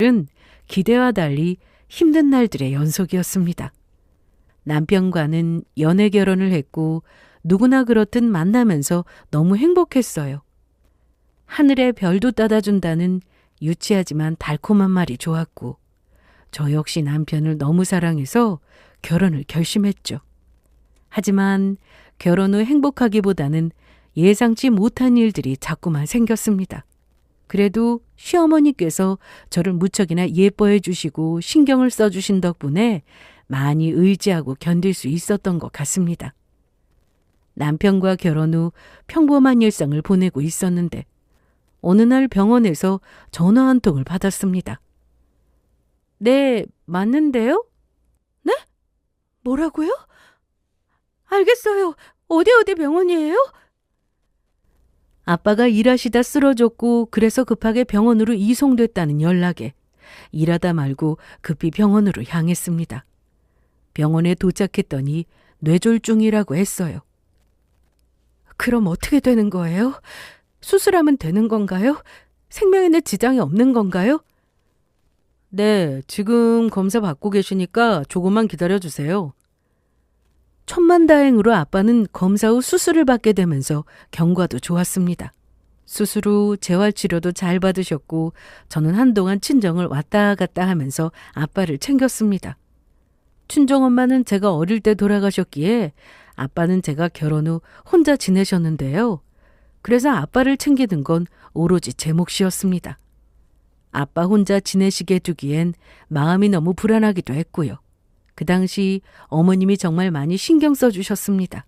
은 기대와 달리 힘든 날들의 연속이었습니다. 남편과는 연애 결혼을 했고 누구나 그렇듯 만나면서 너무 행복했어요. 하늘의 별도 따다준다는 유치하지만 달콤한 말이 좋았고 저 역시 남편을 너무 사랑해서 결혼을 결심했죠. 하지만 결혼 후 행복하기보다는 예상치 못한 일들이 자꾸만 생겼습니다. 그래도 시어머니께서 저를 무척이나 예뻐해 주시고 신경을 써주신 덕분에 많이 의지하고 견딜 수 있었던 것 같습니다. 남편과 결혼 후 평범한 일상을 보내고 있었는데 어느 날 병원에서 전화 한 통을 받았습니다. 네, 맞는데요? 네? 뭐라고요? 알겠어요. 어디 병원이에요? 아빠가 일하시다 쓰러졌고 그래서 급하게 병원으로 이송됐다는 연락에 일하다 말고 급히 병원으로 향했습니다. 병원에 도착했더니 뇌졸중이라고 했어요. 그럼 어떻게 되는 거예요? 수술하면 되는 건가요? 생명에는 지장이 없는 건가요? 네, 지금 검사 받고 계시니까 조금만 기다려주세요. 천만다행으로 아빠는 검사 후 수술을 받게 되면서 경과도 좋았습니다. 수술 후 재활치료도 잘 받으셨고 저는 한동안 친정을 왔다 갔다 하면서 아빠를 챙겼습니다. 친정엄마는 제가 어릴 때 돌아가셨기에 아빠는 제가 결혼 후 혼자 지내셨는데요. 그래서 아빠를 챙기는 건 오로지 제 몫이었습니다. 아빠 혼자 지내시게 두기엔 마음이 너무 불안하기도 했고요. 그 당시 어머님이 정말 많이 신경 써주셨습니다.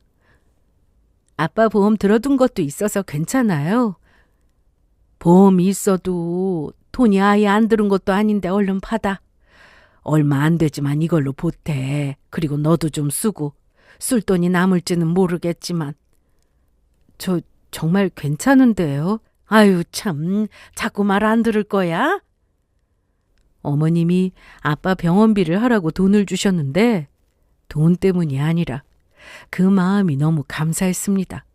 아빠 보험 들어둔 것도 있어서 괜찮아요. 보험이 있어도 돈이 아예 안 들은 것도 아닌데 얼른 받아. 얼마 안 되지만 이걸로 보태. 그리고 너도 좀 쓰고. 쓸 돈이 남을지는 모르겠지만. 저 정말 괜찮은데요. 아유 참, 자꾸 말 안 들을 거야? 어머님이 아빠 병원비를 하라고 돈을 주셨는데 돈 때문이 아니라 그 마음이 너무 감사했습니다.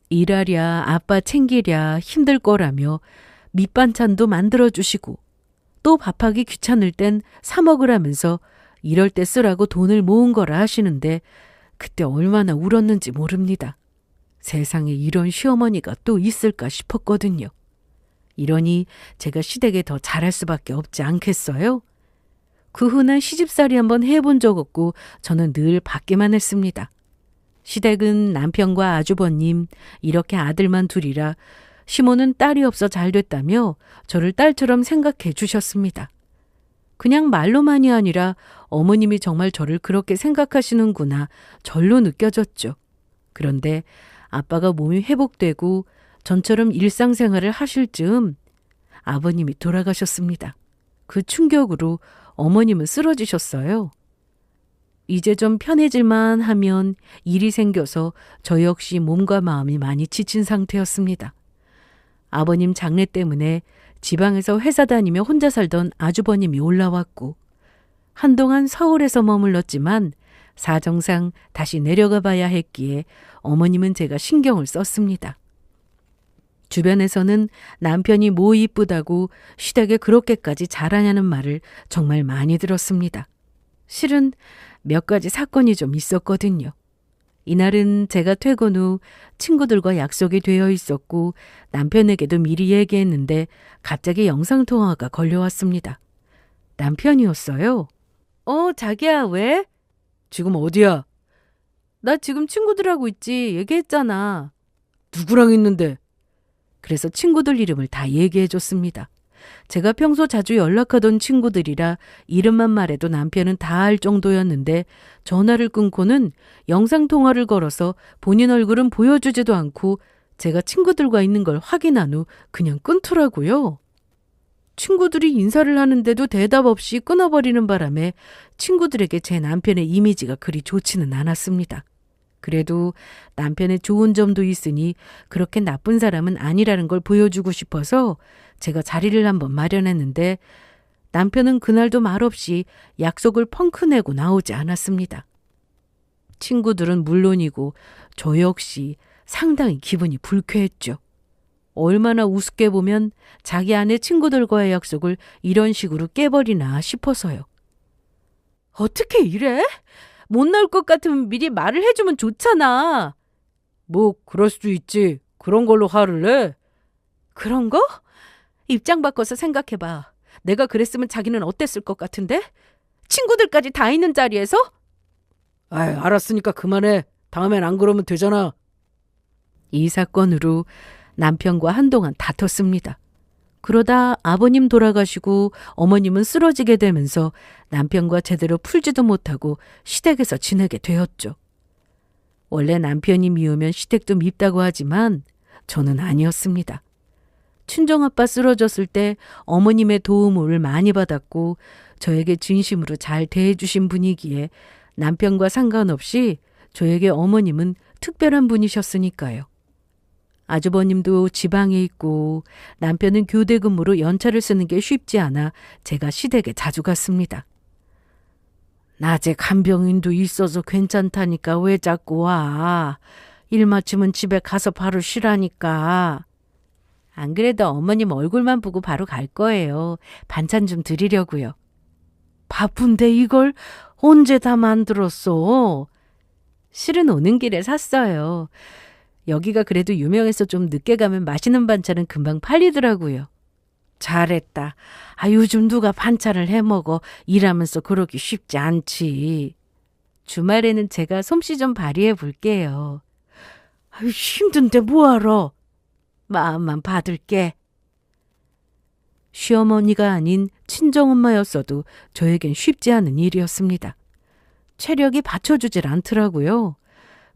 일하랴 아빠 챙기랴 힘들 거라며 밑반찬도 만들어주시고 또 밥하기 귀찮을 땐 사 먹으라면서 이럴 때 쓰라고 돈을 모은 거라 하시는데 그때 얼마나 울었는지 모릅니다. 세상에 이런 시어머니가 또 있을까 싶었거든요. 이러니 제가 시댁에 더 잘할 수밖에 없지 않겠어요? 그 후는 시집살이 한번 해본 적 없고 저는 늘 받기만 했습니다. 시댁은 남편과 아주버님 이렇게 아들만 둘이라 시모는 딸이 없어 잘 됐다며 저를 딸처럼 생각해 주셨습니다. 그냥 말로만이 아니라 어머님이 정말 저를 그렇게 생각하시는구나 절로 느껴졌죠. 그런데 아빠가 몸이 회복되고 전처럼 일상생활을 하실 즈음 아버님이 돌아가셨습니다. 그 충격으로 어머님은 쓰러지셨어요. 이제 좀 편해질만 하면 일이 생겨서 저 역시 몸과 마음이 많이 지친 상태였습니다. 아버님 장례 때문에 지방에서 회사 다니며 혼자 살던 아주버님이 올라왔고 한동안 서울에서 머물렀지만 사정상 다시 내려가 봐야 했기에 어머님은 제가 신경을 썼습니다. 주변에서는 남편이 뭐 이쁘다고 시댁에 그렇게까지 잘하냐는 말을 정말 많이 들었습니다. 실은 몇 가지 사건이 좀 있었거든요. 이날은 제가 퇴근 후 친구들과 약속이 되어 있었고 남편에게도 미리 얘기했는데 갑자기 영상통화가 걸려왔습니다. 남편이었어요. 자기야 왜? 지금 어디야? 나 지금 친구들하고 있지. 얘기했잖아. 누구랑 있는데? 그래서 친구들 이름을 다 얘기해줬습니다. 제가 평소 자주 연락하던 친구들이라 이름만 말해도 남편은 다 알 정도였는데 전화를 끊고는 영상통화를 걸어서 본인 얼굴은 보여주지도 않고 제가 친구들과 있는 걸 확인한 후 그냥 끊더라고요. 친구들이 인사를 하는데도 대답 없이 끊어버리는 바람에 친구들에게 제 남편의 이미지가 그리 좋지는 않았습니다. 그래도 남편의 좋은 점도 있으니 그렇게 나쁜 사람은 아니라는 걸 보여주고 싶어서 제가 자리를 한번 마련했는데 남편은 그날도 말없이 약속을 펑크 내고 나오지 않았습니다. 친구들은 물론이고 저 역시 상당히 기분이 불쾌했죠. 얼마나 우습게 보면 자기 아내 친구들과의 약속을 이런 식으로 깨버리나 싶어서요. 어떻게 이래? 못 나올 것 같으면 미리 말을 해주면 좋잖아. 뭐 그럴 수도 있지. 그런 걸로 화를 내? 그런 거? 입장 바꿔서 생각해봐. 내가 그랬으면 자기는 어땠을 것 같은데? 친구들까지 다 있는 자리에서? 아이, 알았으니까 그만해. 다음엔 안 그러면 되잖아. 이 사건으로 남편과 한동안 다퉜습니다. 그러다 아버님 돌아가시고 어머님은 쓰러지게 되면서 남편과 제대로 풀지도 못하고 시댁에서 지내게 되었죠. 원래 남편이 미우면 시댁도 밉다고 하지만 저는 아니었습니다. 친정아빠 쓰러졌을 때 어머님의 도움을 많이 받았고 저에게 진심으로 잘 대해주신 분이기에 남편과 상관없이 저에게 어머님은 특별한 분이셨으니까요. 아주버님도 지방에 있고 남편은 교대 근무로 연차를 쓰는 게 쉽지 않아 제가 시댁에 자주 갔습니다. 낮에 간병인도 있어서 괜찮다니까 왜 자꾸 와. 일 마치면 집에 가서 바로 쉬라니까. 안 그래도 어머님 얼굴만 보고 바로 갈 거예요. 반찬 좀 드리려고요. 바쁜데 이걸 언제 다 만들었어? 실은 오는 길에 샀어요. 여기가 그래도 유명해서 좀 늦게 가면 맛있는 반찬은 금방 팔리더라고요. 잘했다. 요즘 누가 반찬을 해먹어. 일하면서 그러기 쉽지 않지. 주말에는 제가 솜씨 좀 발휘해 볼게요. 힘든데 뭐하러. 마음만 받을게. 시어머니가 아닌 친정엄마였어도 저에겐 쉽지 않은 일이었습니다. 체력이 받쳐주질 않더라고요.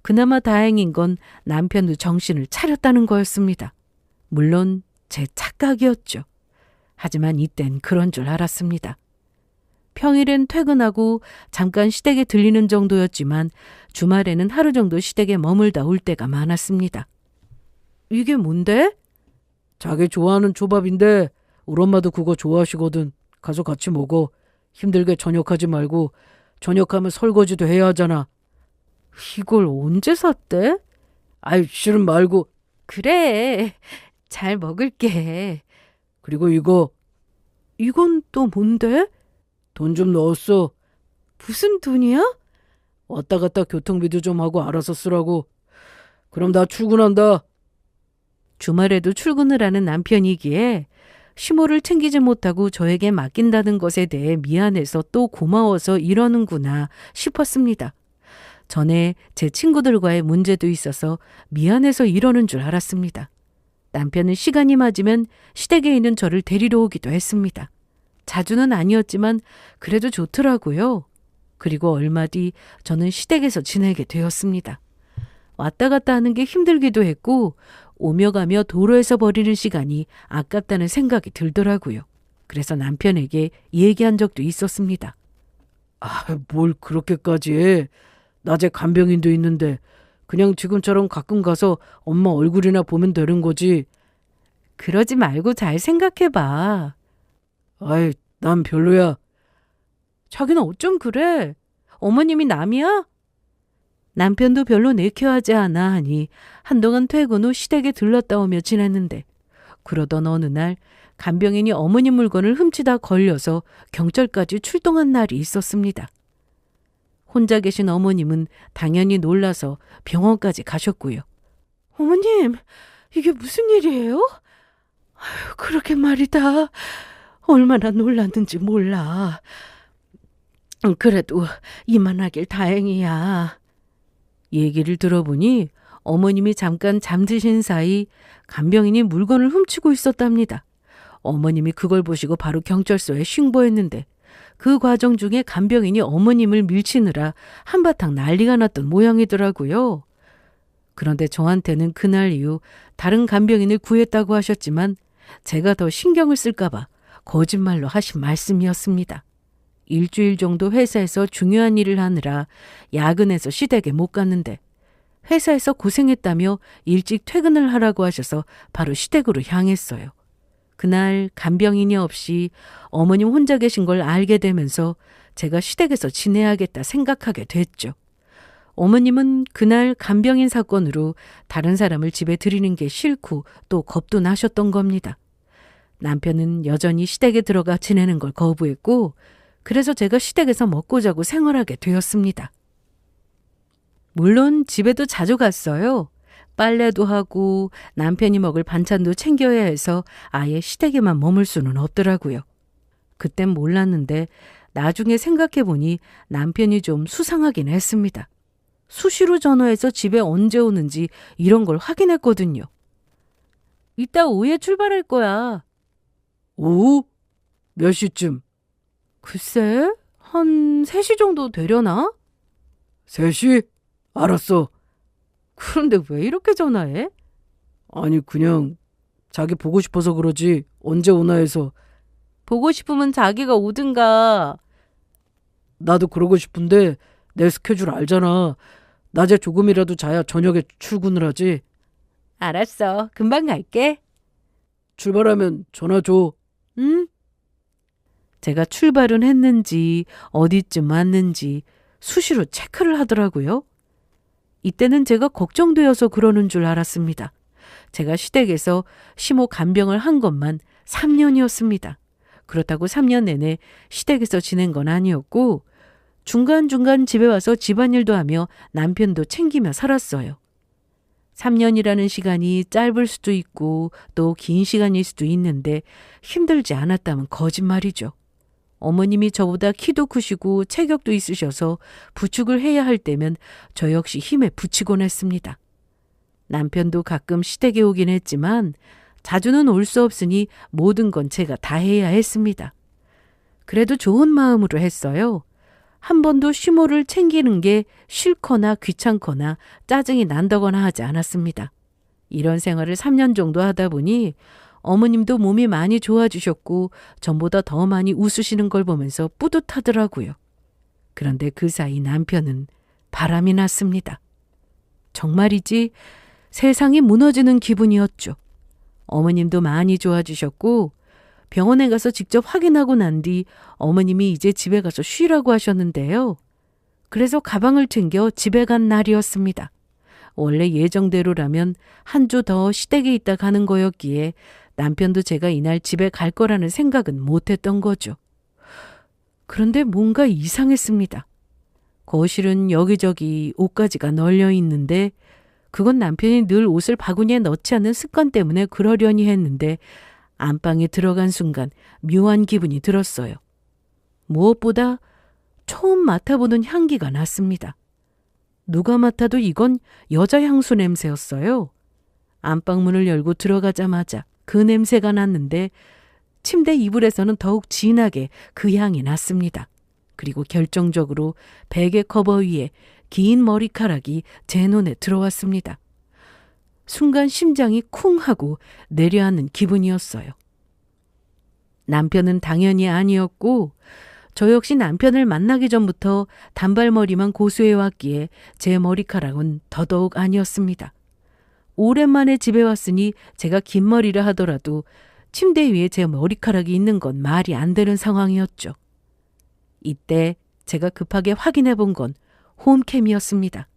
그나마 다행인 건 남편도 정신을 차렸다는 거였습니다. 물론 제 착각이었죠. 하지만 이땐 그런 줄 알았습니다. 평일엔 퇴근하고 잠깐 시댁에 들리는 정도였지만 주말에는 하루 정도 시댁에 머물다 올 때가 많았습니다. 이게 뭔데? 자기 좋아하는 초밥인데 우리 엄마도 그거 좋아하시거든. 가서 같이 먹어. 힘들게 저녁하지 말고 저녁하면 설거지도 해야 하잖아. 이걸 언제 샀대? 아이, 싫음 말고. 그래, 잘 먹을게. 그리고 이거. 이건 또 뭔데? 돈 좀 넣었어. 무슨 돈이야? 왔다 갔다 교통비도 좀 하고 알아서 쓰라고. 그럼 나 출근한다. 주말에도 출근을 하는 남편이기에 시모를 챙기지 못하고 저에게 맡긴다는 것에 대해 미안해서 또 고마워서 이러는구나 싶었습니다. 전에 제 친구들과의 문제도 있어서 미안해서 이러는 줄 알았습니다. 남편은 시간이 맞으면 시댁에 있는 저를 데리러 오기도 했습니다. 자주는 아니었지만 그래도 좋더라고요. 그리고 얼마 뒤 저는 시댁에서 지내게 되었습니다. 왔다 갔다 하는 게 힘들기도 했고 오며 가며 도로에서 버리는 시간이 아깝다는 생각이 들더라고요. 그래서 남편에게 얘기한 적도 있었습니다. 뭘 그렇게까지 해. 낮에 간병인도 있는데 그냥 지금처럼 가끔 가서 엄마 얼굴이나 보면 되는 거지. 그러지 말고 잘 생각해봐. 아이, 난 별로야. 자기는 어쩜 그래? 어머님이 남이야? 남편도 별로 내켜하지 않아 하니 한동안 퇴근 후 시댁에 들렀다 오며 지냈는데 그러던 어느 날 간병인이 어머님 물건을 훔치다 걸려서 경찰까지 출동한 날이 있었습니다. 혼자 계신 어머님은 당연히 놀라서 병원까지 가셨고요. 어머님, 이게 무슨 일이에요? 그러게 말이다. 얼마나 놀랐는지 몰라. 그래도 이만하길 다행이야. 얘기를 들어보니 어머님이 잠깐 잠드신 사이 간병인이 물건을 훔치고 있었답니다. 어머님이 그걸 보시고 바로 경찰서에 신고했는데 그 과정 중에 간병인이 어머님을 밀치느라 한바탕 난리가 났던 모양이더라고요. 그런데 저한테는 그날 이후 다른 간병인을 구했다고 하셨지만 제가 더 신경을 쓸까 봐 거짓말로 하신 말씀이었습니다. 일주일 정도 회사에서 중요한 일을 하느라 야근해서 시댁에 못 갔는데 회사에서 고생했다며 일찍 퇴근을 하라고 하셔서 바로 시댁으로 향했어요. 그날 간병인이 없이 어머님 혼자 계신 걸 알게 되면서 제가 시댁에서 지내야겠다 생각하게 됐죠. 어머님은 그날 간병인 사건으로 다른 사람을 집에 들이는 게 싫고 또 겁도 나셨던 겁니다. 남편은 여전히 시댁에 들어가 지내는 걸 거부했고 그래서 제가 시댁에서 먹고 자고 생활하게 되었습니다. 물론 집에도 자주 갔어요. 빨래도 하고 남편이 먹을 반찬도 챙겨야 해서 아예 시댁에만 머물 수는 없더라고요. 그땐 몰랐는데 나중에 생각해보니 남편이 좀 수상하긴 했습니다. 수시로 전화해서 집에 언제 오는지 이런 걸 확인했거든요. 이따 오후에 출발할 거야. 오후? 몇 시쯤? 글쎄, 한 3시 정도 되려나? 3시? 알았어. 그런데 왜 이렇게 전화해? 아니 그냥 자기 보고 싶어서 그러지 언제 오나 해서. 보고 싶으면 자기가 오든가. 나도 그러고 싶은데 내 스케줄 알잖아. 낮에 조금이라도 자야 저녁에 출근을 하지. 알았어. 금방 갈게. 출발하면 전화 줘. 응? 제가 출발은 했는지 어디쯤 왔는지 수시로 체크를 하더라고요. 이때는 제가 걱정되어서 그러는 줄 알았습니다. 제가 시댁에서 시모 간병을 한 것만 3년이었습니다. 그렇다고 3년 내내 시댁에서 지낸 건 아니었고 중간중간 집에 와서 집안일도 하며 남편도 챙기며 살았어요. 3년이라는 시간이 짧을 수도 있고 또 긴 시간일 수도 있는데 힘들지 않았다면 거짓말이죠. 어머님이 저보다 키도 크시고 체격도 있으셔서 부축을 해야 할 때면 저 역시 힘에 부치곤 했습니다. 남편도 가끔 시댁에 오긴 했지만 자주는 올 수 없으니 모든 건 제가 다 해야 했습니다. 그래도 좋은 마음으로 했어요. 한 번도 시모를 챙기는 게 싫거나 귀찮거나 짜증이 난다거나 하지 않았습니다. 이런 생활을 3년 정도 하다 보니 어머님도 몸이 많이 좋아지셨고 전보다 더 많이 웃으시는 걸 보면서 뿌듯하더라고요. 그런데 그 사이 남편은 바람이 났습니다. 정말이지 세상이 무너지는 기분이었죠. 어머님도 많이 좋아지셨고 병원에 가서 직접 확인하고 난 뒤 어머님이 이제 집에 가서 쉬라고 하셨는데요. 그래서 가방을 챙겨 집에 간 날이었습니다. 원래 예정대로라면 한 주 더 시댁에 있다 가는 거였기에 남편도 제가 이날 집에 갈 거라는 생각은 못했던 거죠. 그런데 뭔가 이상했습니다. 거실은 여기저기 옷가지가 널려 있는데 그건 남편이 늘 옷을 바구니에 넣지 않는 습관 때문에 그러려니 했는데 안방에 들어간 순간 묘한 기분이 들었어요. 무엇보다 처음 맡아보는 향기가 났습니다. 누가 맡아도 이건 여자 향수 냄새였어요. 안방 문을 열고 들어가자마자 그 냄새가 났는데 침대 이불에서는 더욱 진하게 그 향이 났습니다. 그리고 결정적으로 베개 커버 위에 긴 머리카락이 제 눈에 들어왔습니다. 순간 심장이 쿵 하고 내려앉는 기분이었어요. 남편은 당연히 아니었고 저 역시 남편을 만나기 전부터 단발머리만 고수해왔기에 제 머리카락은 더더욱 아니었습니다. 오랜만에 집에 왔으니 제가 긴 머리라 하더라도 침대 위에 제 머리카락이 있는 건 말이 안 되는 상황이었죠. 이때 제가 급하게 확인해 본 건 홈캠이었습니다.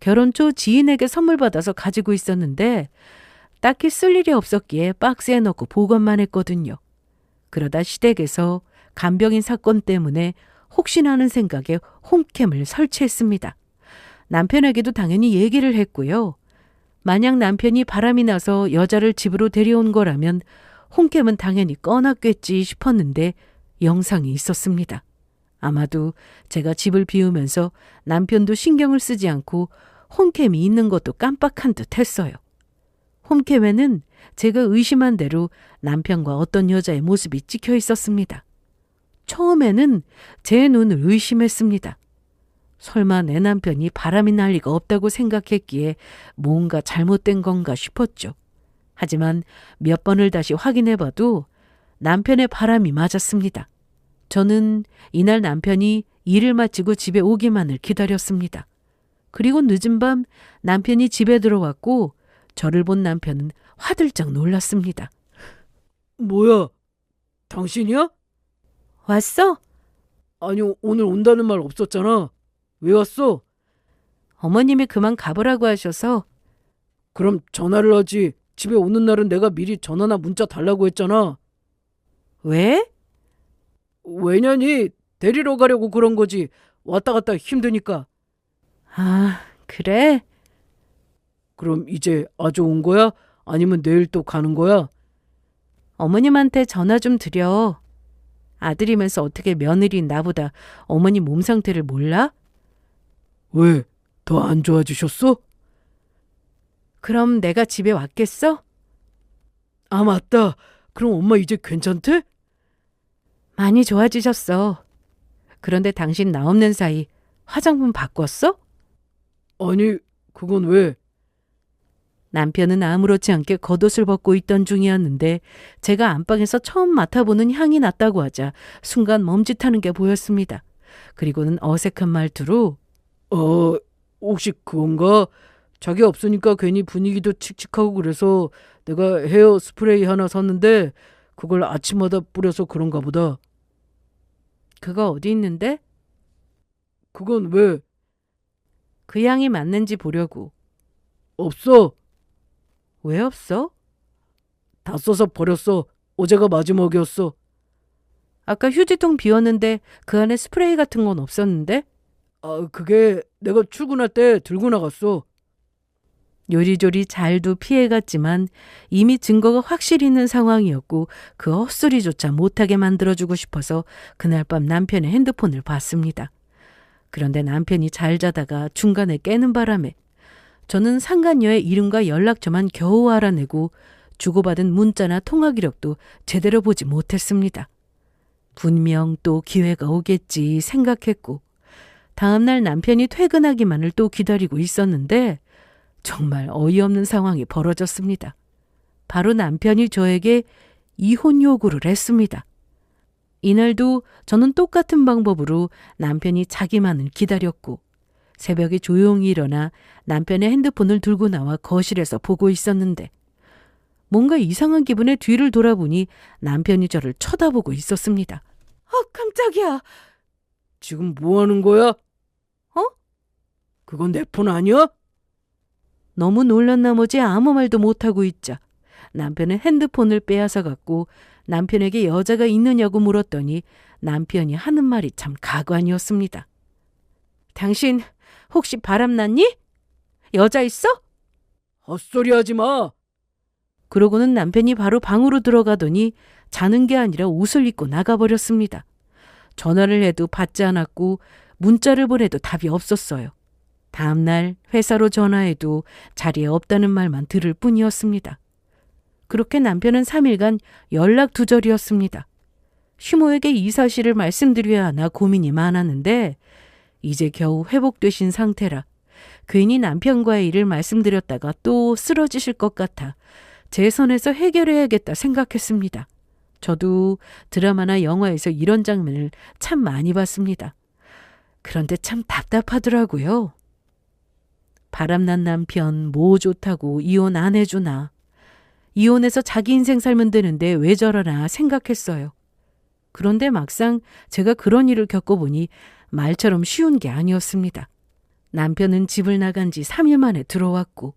결혼 초 지인에게 선물 받아서 가지고 있었는데 딱히 쓸 일이 없었기에 박스에 넣고 보관만 했거든요. 그러다 시댁에서 간병인 사건 때문에 혹시나 하는 생각에 홈캠을 설치했습니다. 남편에게도 당연히 얘기를 했고요. 만약 남편이 바람이 나서 여자를 집으로 데려온 거라면 홈캠은 당연히 꺼놨겠지 싶었는데 영상이 있었습니다. 아마도 제가 집을 비우면서 남편도 신경을 쓰지 않고 홈캠이 있는 것도 깜빡한 듯 했어요. 홈캠에는 제가 의심한 대로 남편과 어떤 여자의 모습이 찍혀 있었습니다. 처음에는 제 눈을 의심했습니다. 설마 내 남편이 바람이 날 리가 없다고 생각했기에 뭔가 잘못된 건가 싶었죠. 하지만 몇 번을 다시 확인해봐도 남편의 바람이 맞았습니다. 저는 이날 남편이 일을 마치고 집에 오기만을 기다렸습니다. 그리고 늦은 밤 남편이 집에 들어왔고 저를 본 남편은 화들짝 놀랐습니다. 뭐야? 당신이야? 왔어? 아니 오늘 온다는 말 없었잖아. 왜 왔어? 어머님이 그만 가보라고 하셔서. 그럼 전화를 하지. 집에 오는 날은 내가 미리 전화나 문자 달라고 했잖아. 왜? 왜냐니? 데리러 가려고 그런 거지. 왔다 갔다 힘드니까. 아, 그래? 그럼 이제 아주 온 거야? 아니면 내일 또 가는 거야? 어머님한테 전화 좀 드려. 아들이면서 어떻게 며느리인 나보다 어머니 몸 상태를 몰라? 왜? 더 안 좋아지셨어? 그럼 내가 집에 왔겠어? 아, 맞다. 그럼 엄마 이제 괜찮대? 많이 좋아지셨어. 그런데 당신 나 없는 사이 화장품 바꿨어? 아니, 그건 왜? 남편은 아무렇지 않게 겉옷을 벗고 있던 중이었는데 제가 안방에서 처음 맡아보는 향이 났다고 하자 순간 멈칫하는 게 보였습니다. 그리고는 어색한 말투로 혹시 그건가? 자기 없으니까 괜히 분위기도 칙칙하고 그래서 내가 헤어 스프레이 하나 샀는데 그걸 아침마다 뿌려서 그런가 보다. 그거 어디 있는데? 그건 왜? 그 향이 맞는지 보려고. 없어. 왜 없어? 다 써서 버렸어. 어제가 마지막이었어. 아까 휴지통 비웠는데 그 안에 스프레이 같은 건 없었는데? 그게 내가 출근할 때 들고 나갔어. 요리조리 잘도 피해갔지만 이미 증거가 확실히 있는 상황이었고 그 헛소리조차 못하게 만들어주고 싶어서 그날 밤 남편의 핸드폰을 봤습니다. 그런데 남편이 잘 자다가 중간에 깨는 바람에 저는 상간녀의 이름과 연락처만 겨우 알아내고 주고받은 문자나 통화 기록도 제대로 보지 못했습니다. 분명 또 기회가 오겠지 생각했고 다음날 남편이 퇴근하기만을 또 기다리고 있었는데 정말 어이없는 상황이 벌어졌습니다. 바로 남편이 저에게 이혼 요구를 했습니다. 이날도 저는 똑같은 방법으로 남편이 자기만을 기다렸고 새벽에 조용히 일어나 남편의 핸드폰을 들고 나와 거실에서 보고 있었는데 뭔가 이상한 기분에 뒤를 돌아보니 남편이 저를 쳐다보고 있었습니다. 깜짝이야. 지금 뭐 하는 거야? 그건 내 폰 아니야? 너무 놀란 나머지 아무 말도 못하고 있자 남편은 핸드폰을 빼앗아 갖고 남편에게 여자가 있느냐고 물었더니 남편이 하는 말이 참 가관이었습니다. 당신 혹시 바람났니? 여자 있어? 헛소리 하지 마. 그러고는 남편이 바로 방으로 들어가더니 자는 게 아니라 옷을 입고 나가버렸습니다. 전화를 해도 받지 않았고 문자를 보내도 답이 없었어요. 다음날 회사로 전화해도 자리에 없다는 말만 들을 뿐이었습니다. 그렇게 남편은 3일간 연락 두절이었습니다. 휴모에게 이 사실을 말씀드려야 하나 고민이 많았는데 이제 겨우 회복되신 상태라 괜히 남편과의 일을 말씀드렸다가 또 쓰러지실 것 같아 제 선에서 해결해야겠다 생각했습니다. 저도 드라마나 영화에서 이런 장면을 참 많이 봤습니다. 그런데 참 답답하더라고요. 바람난 남편 뭐 좋다고 이혼 안 해주나. 이혼해서 자기 인생 살면 되는데 왜 저러나 생각했어요. 그런데 막상 제가 그런 일을 겪어보니 말처럼 쉬운 게 아니었습니다. 남편은 집을 나간 지 3일 만에 들어왔고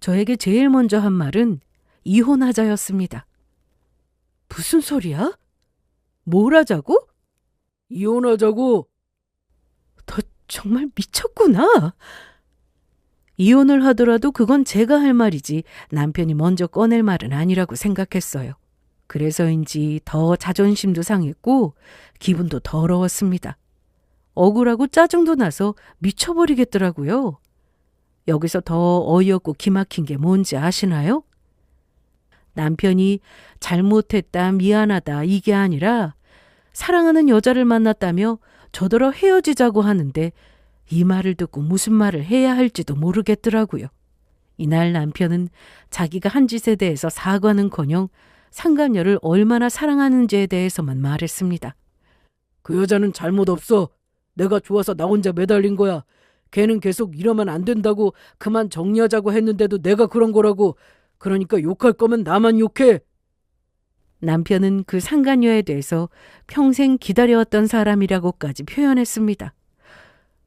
저에게 제일 먼저 한 말은 이혼하자였습니다. 무슨 소리야? 뭘 하자고? 이혼하자고. 너 정말 미쳤구나. 이혼을 하더라도 그건 제가 할 말이지 남편이 먼저 꺼낼 말은 아니라고 생각했어요. 그래서인지 더 자존심도 상했고 기분도 더러웠습니다. 억울하고 짜증도 나서 미쳐버리겠더라고요. 여기서 더 어이없고 기막힌 게 뭔지 아시나요? 남편이 잘못했다, 미안하다 이게 아니라 사랑하는 여자를 만났다며 저더러 헤어지자고 하는데 이 말을 듣고 무슨 말을 해야 할지도 모르겠더라고요. 이날 남편은 자기가 한 짓에 대해서 사과는커녕 상간녀를 얼마나 사랑하는지에 대해서만 말했습니다. 그 여자는 잘못 없어. 내가 좋아서 나 혼자 매달린 거야. 걔는 계속 이러면 안 된다고 그만 정리하자고 했는데도 내가 그런 거라고. 그러니까 욕할 거면 나만 욕해. 남편은 그 상간녀에 대해서 평생 기다려왔던 사람이라고까지 표현했습니다.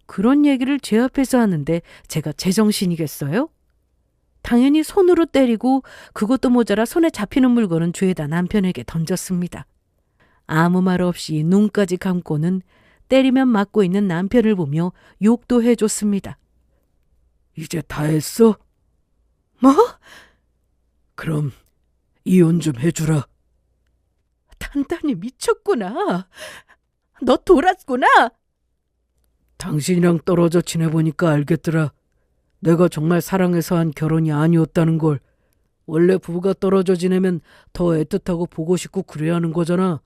그런 얘기를 제 앞에서 하는데 제가 제정신이겠어요? 당연히 손으로 때리고 그것도 모자라 손에 잡히는 물건은 죄다 남편에게 던졌습니다. 아무 말 없이 눈까지 감고는 때리면 맞고 있는 남편을 보며 욕도 해줬습니다. 이제 다 했어? 뭐? 그럼 이혼 좀 해주라. 단단히 미쳤구나. 너 돌았구나. 당신이랑 떨어져 지내보니까 알겠더라. 내가 정말 사랑해서 한 결혼이 아니었다는 걸. 원래 부부가 떨어져 지내면 더 애틋하고 보고 싶고 그래야 하는 거잖아.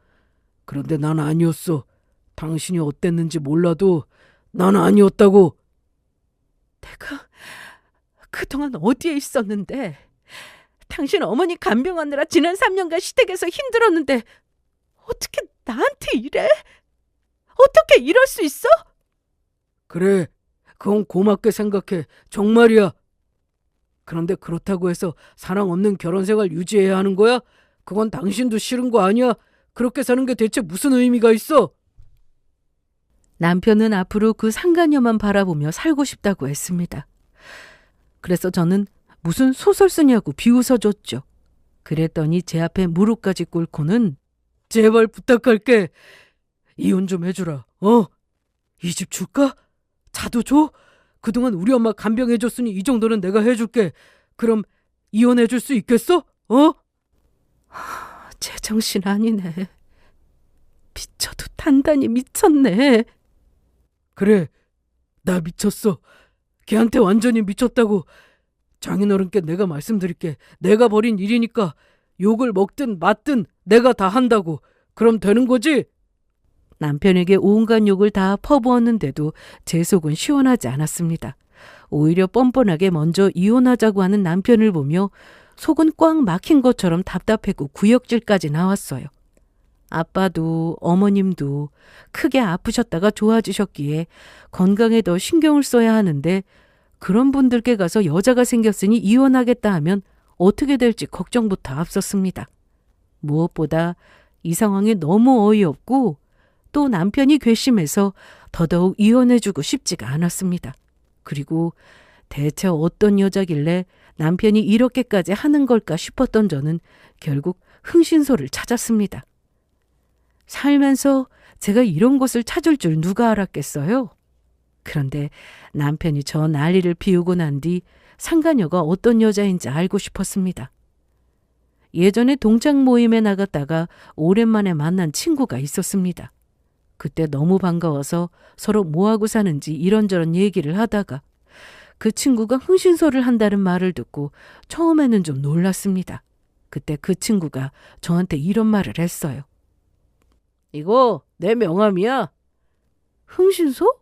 그런데 난 아니었어. 당신이 어땠는지 몰라도 난 아니었다고. 내가 그동안 어디에 있었는데. 당신 어머니 간병하느라 지난 3년간 시댁에서 힘들었는데 어떻게 나한테 이래? 어떻게 이럴 수 있어? 그래, 그건 고맙게 생각해. 정말이야. 그런데 그렇다고 해서 사랑 없는 결혼 생활 유지해야 하는 거야? 그건 당신도 싫은 거 아니야? 그렇게 사는 게 대체 무슨 의미가 있어? 남편은 앞으로 그 상간녀만 바라보며 살고 싶다고 했습니다. 그래서 저는 무슨 소설 쓰냐고 비웃어줬죠. 그랬더니 제 앞에 무릎까지 꿇고는 제발 부탁할게. 이혼 좀 해주라. 이 집 줄까? 차도 줘? 그동안 우리 엄마 간병해줬으니 이 정도는 내가 해줄게. 그럼 이혼해줄 수 있겠어? 제정신 아니네. 미쳐도 단단히 미쳤네. 그래, 나 미쳤어. 걔한테 완전히 미쳤다고. 장인어른께 내가 말씀드릴게. 내가 벌인 일이니까 욕을 먹든 맞든 내가 다 한다고. 그럼 되는 거지? 남편에게 온갖 욕을 다 퍼부었는데도 제 속은 시원하지 않았습니다. 오히려 뻔뻔하게 먼저 이혼하자고 하는 남편을 보며 속은 꽉 막힌 것처럼 답답했고 구역질까지 나왔어요. 아빠도 어머님도 크게 아프셨다가 좋아지셨기에 건강에 더 신경을 써야 하는데 그런 분들께 가서 여자가 생겼으니 이혼하겠다 하면 어떻게 될지 걱정부터 앞섰습니다. 무엇보다 이 상황이 너무 어이없고 또 남편이 괘씸해서 더더욱 이혼해주고 싶지가 않았습니다. 그리고 대체 어떤 여자길래 남편이 이렇게까지 하는 걸까 싶었던 저는 결국 흥신소를 찾았습니다. 살면서 제가 이런 곳을 찾을 줄 누가 알았겠어요? 그런데 남편이 저 난리를 피우고 난 뒤 상간녀가 어떤 여자인지 알고 싶었습니다. 예전에 동창 모임에 나갔다가 오랜만에 만난 친구가 있었습니다. 그때 너무 반가워서 서로 뭐하고 사는지 이런저런 얘기를 하다가 그 친구가 흥신소를 한다는 말을 듣고 처음에는 좀 놀랐습니다. 그때 그 친구가 저한테 이런 말을 했어요. 이거 내 명함이야. 흥신소?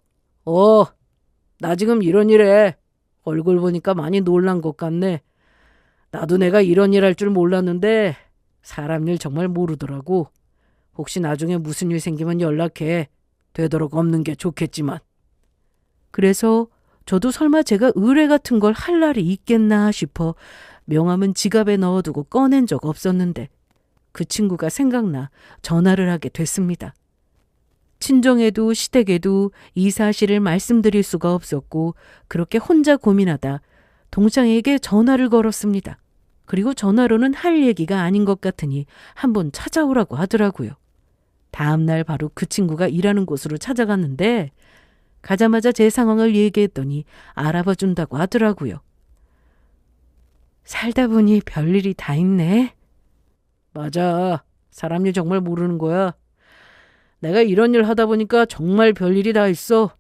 나 지금 이런 일 해. 얼굴 보니까 많이 놀란 것 같네. 나도 내가 이런 일 할 줄 몰랐는데 사람 일 정말 모르더라고. 혹시 나중에 무슨 일 생기면 연락해. 되도록 없는 게 좋겠지만. 그래서 저도 설마 제가 의뢰 같은 걸 할 날이 있겠나 싶어 명함은 지갑에 넣어두고 꺼낸 적 없었는데 그 친구가 생각나 전화를 하게 됐습니다. 친정에도 시댁에도 이 사실을 말씀드릴 수가 없었고 그렇게 혼자 고민하다 동창에게 전화를 걸었습니다. 그리고 전화로는 할 얘기가 아닌 것 같으니 한번 찾아오라고 하더라고요. 다음 날 바로 그 친구가 일하는 곳으로 찾아갔는데 가자마자 제 상황을 얘기했더니 알아봐 준다고 하더라고요. 살다 보니 별일이 다 있네. 맞아. 사람 일 정말 모르는 거야. 내가 이런 일 하다 보니까 정말 별일이 다 있어.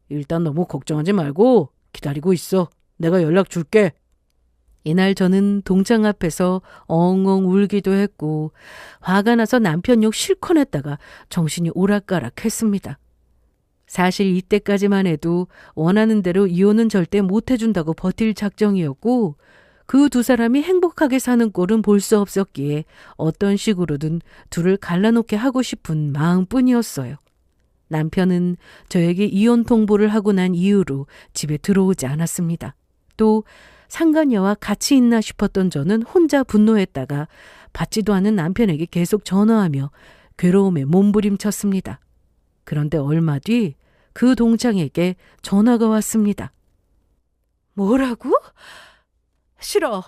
일단 너무 걱정하지 말고 기다리고 있어. 내가 연락 줄게. 이날 저는 동창 앞에서 엉엉 울기도 했고 화가 나서 남편 욕 실컷 했다가 정신이 오락가락했습니다. 사실 이때까지만 해도 원하는 대로 이혼은 절대 못 해준다고 버틸 작정이었고 그 두 사람이 행복하게 사는 꼴은 볼 수 없었기에 어떤 식으로든 둘을 갈라놓게 하고 싶은 마음뿐이었어요. 남편은 저에게 이혼 통보를 하고 난 이후로 집에 들어오지 않았습니다. 또 상간녀와 같이 있나 싶었던 저는 혼자 분노했다가 받지도 않은 남편에게 계속 전화하며 괴로움에 몸부림쳤습니다. 그런데 얼마 뒤 그 동창에게 전화가 왔습니다. 뭐라고? 싫어.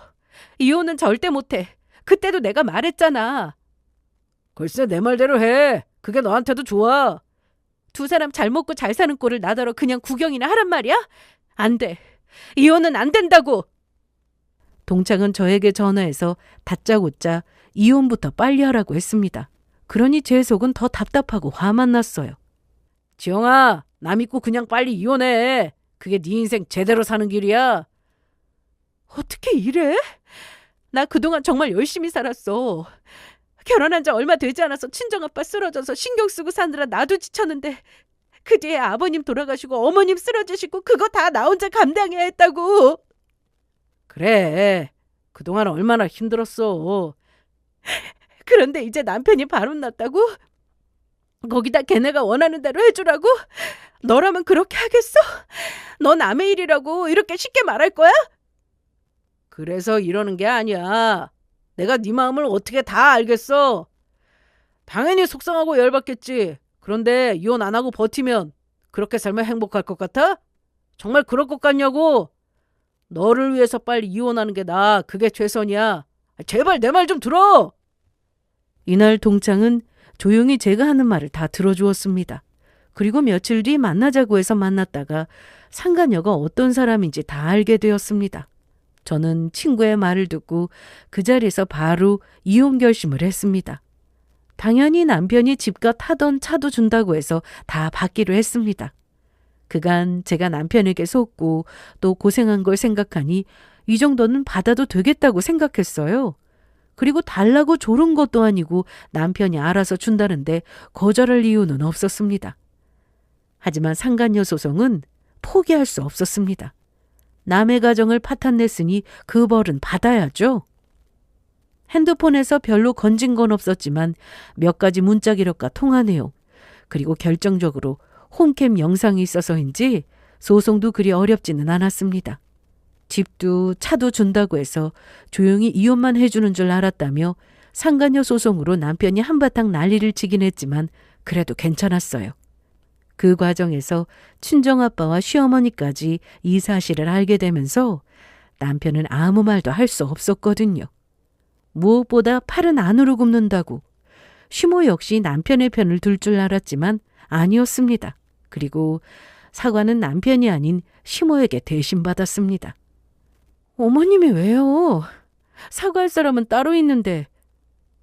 이혼은 절대 못해. 그때도 내가 말했잖아. 글쎄 내 말대로 해. 그게 너한테도 좋아. 두 사람 잘 먹고 잘 사는 꼴을 나더러 그냥 구경이나 하란 말이야? 안 돼. 이혼은 안 된다고. 동창은 저에게 전화해서 다짜고짜 이혼부터 빨리 하라고 했습니다. 그러니 제 속은 더 답답하고 화만 났어요. 지영아, 나 믿고 그냥 빨리 이혼해. 그게 네 인생 제대로 사는 길이야. 어떻게 이래? 나 그동안 정말 열심히 살았어. 결혼한 지 얼마 되지 않아서 친정아빠 쓰러져서 신경 쓰고 사느라 나도 지쳤는데 그 뒤에 아버님 돌아가시고 어머님 쓰러지시고 그거 다 나 혼자 감당해야 했다고. 그래. 그동안 얼마나 힘들었어. 그런데 이제 남편이 바람났다고? 거기다 걔네가 원하는 대로 해주라고? 너라면 그렇게 하겠어? 너 남의 일이라고 이렇게 쉽게 말할 거야? 그래서 이러는 게 아니야. 내가 네 마음을 어떻게 다 알겠어. 당연히 속상하고 열받겠지. 그런데 이혼 안 하고 버티면 그렇게 살면 행복할 것 같아? 정말 그럴 것 같냐고. 너를 위해서 빨리 이혼하는 게 나아. 그게 최선이야. 제발 내 말 좀 들어. 이날 동창은 조용히 제가 하는 말을 다 들어주었습니다. 그리고 며칠 뒤 만나자고 해서 만났다가 상간녀가 어떤 사람인지 다 알게 되었습니다. 저는 친구의 말을 듣고 그 자리에서 바로 이혼 결심을 했습니다. 당연히 남편이 집값 타던 차도 준다고 해서 다 받기로 했습니다. 그간 제가 남편에게 속고 또 고생한 걸 생각하니 이 정도는 받아도 되겠다고 생각했어요. 그리고 달라고 조른 것도 아니고 남편이 알아서 준다는데 거절할 이유는 없었습니다. 하지만 상간녀 소송은 포기할 수 없었습니다. 남의 가정을 파탄냈으니 그 벌은 받아야죠. 핸드폰에서 별로 건진 건 없었지만 몇 가지 문자 기록과 통화 내용, 그리고 결정적으로 홈캠 영상이 있어서인지 소송도 그리 어렵지는 않았습니다. 집도 차도 준다고 해서 조용히 이혼만 해주는 줄 알았다며 상간녀 소송으로 남편이 한바탕 난리를 치긴 했지만 그래도 괜찮았어요. 그 과정에서 친정아빠와 시어머니까지 이 사실을 알게 되면서 남편은 아무 말도 할 수 없었거든요. 무엇보다 팔은 안으로 굽는다고. 시모 역시 남편의 편을 들 줄 알았지만 아니었습니다. 그리고 사과는 남편이 아닌 시모에게 대신 받았습니다. 어머님이 왜요? 사과할 사람은 따로 있는데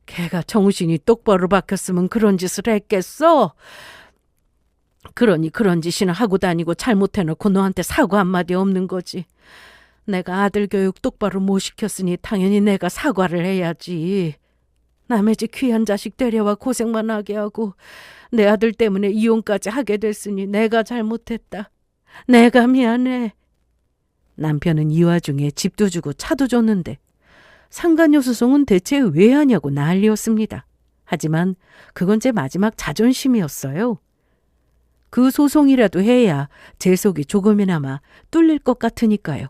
걔가 정신이 똑바로 박혔으면 그런 짓을 했겠어? 그러니 그런 짓이나 하고 다니고 잘못해놓고 너한테 사과 한마디 없는 거지. 내가 아들 교육 똑바로 못 시켰으니 당연히 내가 사과를 해야지. 남의 집 귀한 자식 데려와 고생만 하게 하고 내 아들 때문에 이혼까지 하게 됐으니 내가 잘못했다. 내가 미안해. 남편은 이 와중에 집도 주고 차도 줬는데 상간녀 소송은 대체 왜 하냐고 난리였습니다. 하지만 그건 제 마지막 자존심이었어요. 그 소송이라도 해야 제 속이 조금이나마 뚫릴 것 같으니까요.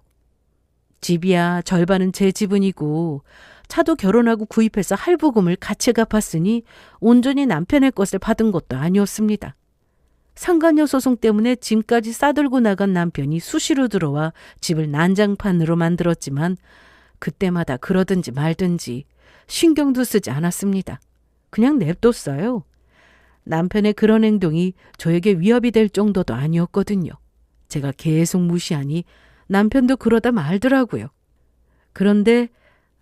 집이야 절반은 제 지분이고 차도 결혼하고 구입해서 할부금을 같이 갚았으니 온전히 남편의 것을 받은 것도 아니었습니다. 상간녀 소송 때문에 짐까지 싸들고 나간 남편이 수시로 들어와 집을 난장판으로 만들었지만 그때마다 그러든지 말든지 신경도 쓰지 않았습니다. 그냥 냅뒀어요. 남편의 그런 행동이 저에게 위협이 될 정도도 아니었거든요. 제가 계속 무시하니 남편도 그러다 말더라고요. 그런데